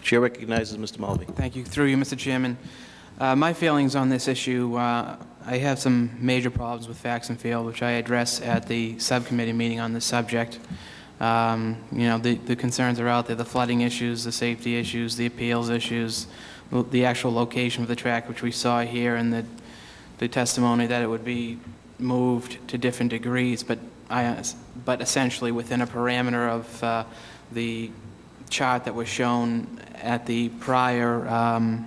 Chair recognizes Mr. Mulvey. Thank you. Through you, Mr. Chairman. My feelings on this issue, I have some major problems with Faxon Field, which I addressed at the subcommittee meeting on this subject. The concerns are out there, the flooding issues, the safety issues, the appeals issues, the actual location of the track, which we saw here, and the testimony that it would be moved to different degrees, but essentially within a parameter of the chart that was shown at the prior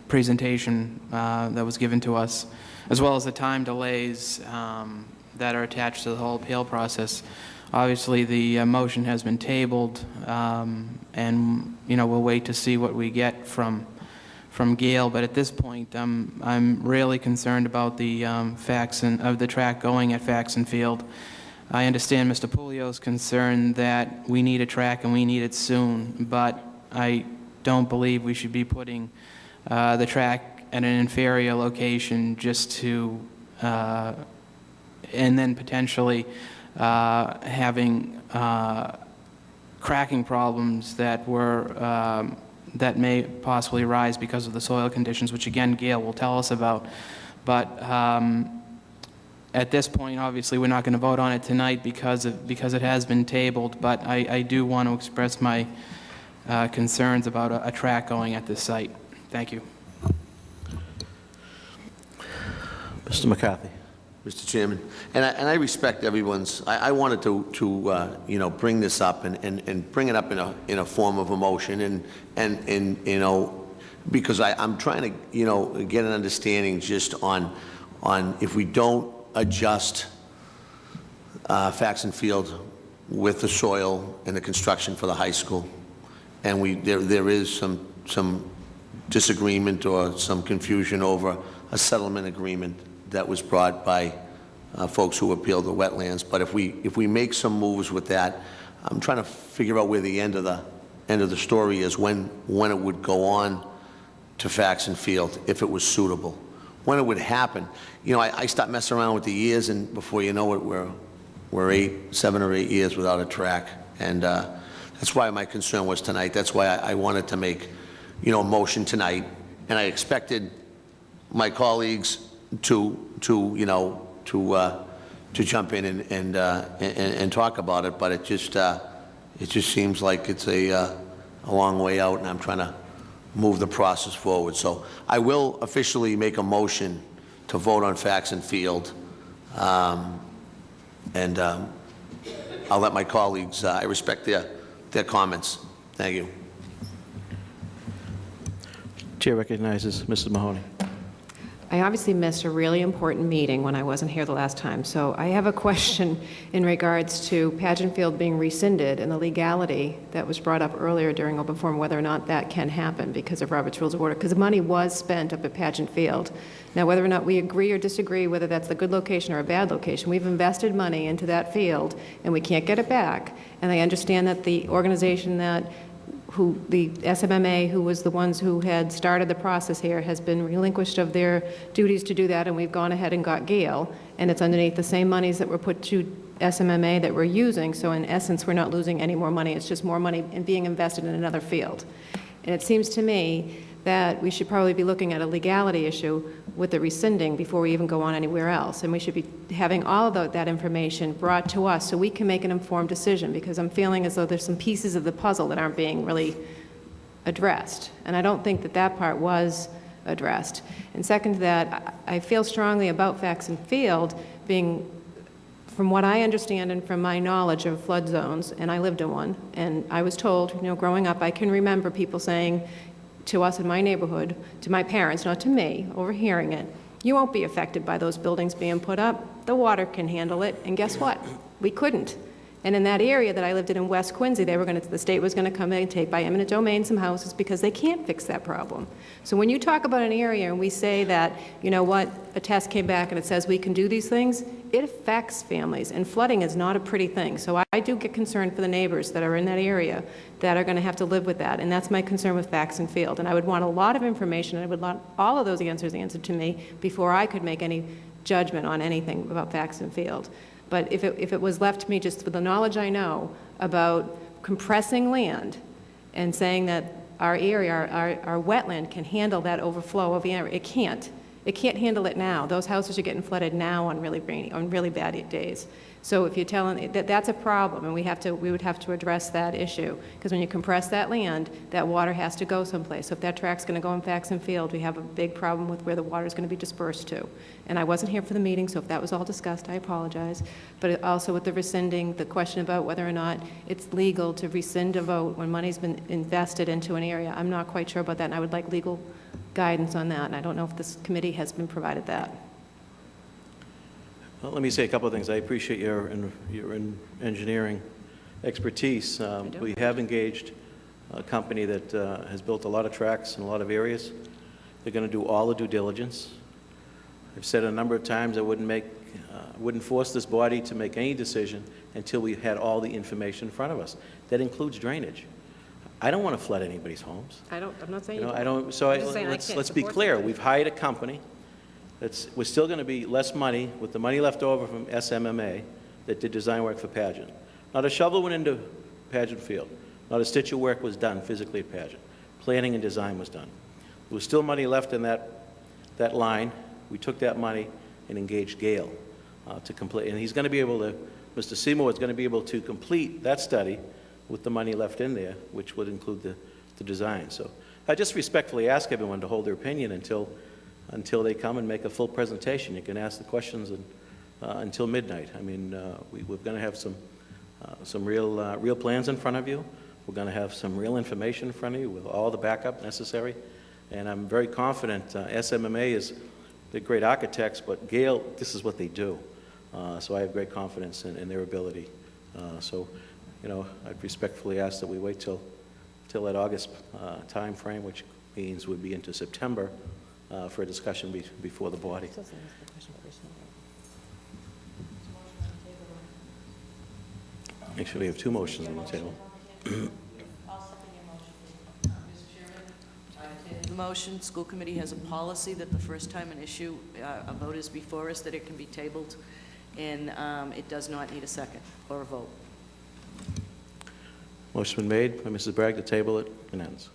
presentation that was given to us, as well as the time delays that are attached to the whole appeal process. Obviously, the motion has been tabled, and we'll wait to see what we get from Gail. But at this point, I'm really concerned about the the track going at Faxon Field. I understand Mr. Pulio's concern that we need a track and we need it soon, but I don't believe we should be putting the track at an inferior location just to, and then potentially having cracking problems that that may possibly arise because of the soil conditions, which again Gail will tell us about. But at this point, obviously, we're not going to vote on it tonight because it has been tabled. But I do want to express my concerns about a track going at this site. Thank you. Mr. McCarthy. Mr. Chairman, and I respect everyone's. I wanted to bring this up and bring it up in a form of a motion and because I'm trying to get an understanding just on if we don't adjust Faxon Field with the soil and the construction for the high school, and there is some disagreement or some confusion over a settlement agreement that was brought by folks who appealed the wetlands. But if we make some moves with that, I'm trying to figure out where the end of the story is, when it would go on to Faxon Field, if it was suitable, when it would happen. I start messing around with the years, and before you know it, we're 7 or 8 years without a track, and that's why my concern was tonight. That's why I wanted to make a motion tonight, and I expected my colleagues to jump in and talk about it, but it just seems like it's a long way out, and I'm trying to move the process forward. So I will officially make a motion to vote on Faxon Field, and I'll let my colleagues. I respect their comments. Thank you. Chair recognizes Mrs. Mahoney. I obviously missed a really important meeting when I wasn't here the last time, so I have a question in regards to Pageant Field being rescinded and the legality that was brought up earlier during open forum, whether or not that can happen because of Robert's Rules of Order, because the money was spent up at Pageant Field. Now, whether or not we agree or disagree whether that's a good location or a bad location, we've invested money into that field and we can't get it back. And I understand that the organization the SMMA, who was the ones who had started the process here, has been relinquished of their duties to do that, and we've gone ahead and got Gale, and it's underneath the same monies that were put to SMMA that we're using, so in essence we're not losing any more money, it's just more money being invested in another field. And it seems to me that we should probably be looking at a legality issue with the rescinding before we even go on anywhere else. And we should be having all of that information brought to us so we can make an informed decision, because I'm feeling as though there's some pieces of the puzzle that aren't being really addressed. And I don't think that part was addressed. And second to that, I feel strongly about Faxon Field being, from what I understand and from my knowledge of flood zones, and I lived in one, and I was told, growing up, I can remember people saying to us in my neighborhood, to my parents, not to me, overhearing it, you won't be affected by those buildings being put up. The water can handle it. And guess what? We couldn't. And in that area that I lived in West Quincy, the state was going to come in and take by eminent domain some houses because they can't fix that problem. So when you talk about an area and we say that, a test came back and it says we can do these things, it affects families, and flooding is not a pretty thing. So I do get concerned for the neighbors that are in that area that are going to have to live with that, and that's my concern with Faxon Field. And I would want a lot of information, and I would want all of those answers answered to me before I could make any judgment on anything about Faxon Field. But if it was left to me just with the knowledge I know about compressing land and saying that our area, our wetland can handle that overflow of air. It can't. It can't handle it now. Those houses are getting flooded now on really rainy, on really bad days. So if you're telling, that's a problem, and we would have to address that issue, because when you compress that land, that water has to go someplace. So if that track's going to go in Faxon Field, we have a big problem with where the water is going to be dispersed to. And I wasn't here for the meeting, so if that was all discussed, I apologize. But also with the rescinding, the question about whether or not it's legal to rescind a vote when money's been invested into an area, I'm not quite sure about that, and I would like legal guidance on that, and I don't know if this committee has been provided that. Well, let me say a couple of things. I appreciate your engineering expertise. do. We have engaged a company that has built a lot of tracks in a lot of areas. They're going to do all the due diligence. I've said a number of times I wouldn't force this body to make any decision until we had all the information in front of us. That includes drainage. I don't want to flood anybody's homes. I'm not saying You know, I don't, so I'm just saying I can't let's be support clear. somebody. We've hired a company we're still going to be less money with the money left over from SMMA that did design work for Pageant. Not a shovel went into Pageant Field. Not a stitch of work was done physically at Pageant. Planning and design was done. There was still money left in that line. We took that money and engaged Gale to complete. And he's going to be able to, Mr. Seymour is going to be able to complete that study with the money left in there, which would include the design. So I just respectfully ask everyone to hold their opinion until they come and make a full presentation. You can ask the questions until midnight. I mean, we're going to have some real plans in front of you. We're going to have some real information in front of you with all the backup necessary. And I'm very confident SMMA they're great architects, but Gale, this is what they do. So I have great confidence in their ability. So, you know, I'd respectfully ask that we wait till that August time frame, which means we'd be into September, for a discussion before the body. Actually, we have two motions on the table. The motion, school committee has a policy that the first time an issue, a vote is before us, that it can be tabled, and it does not need a second or a vote. Motion been made by Mrs. Bragg to table it. Unanimous.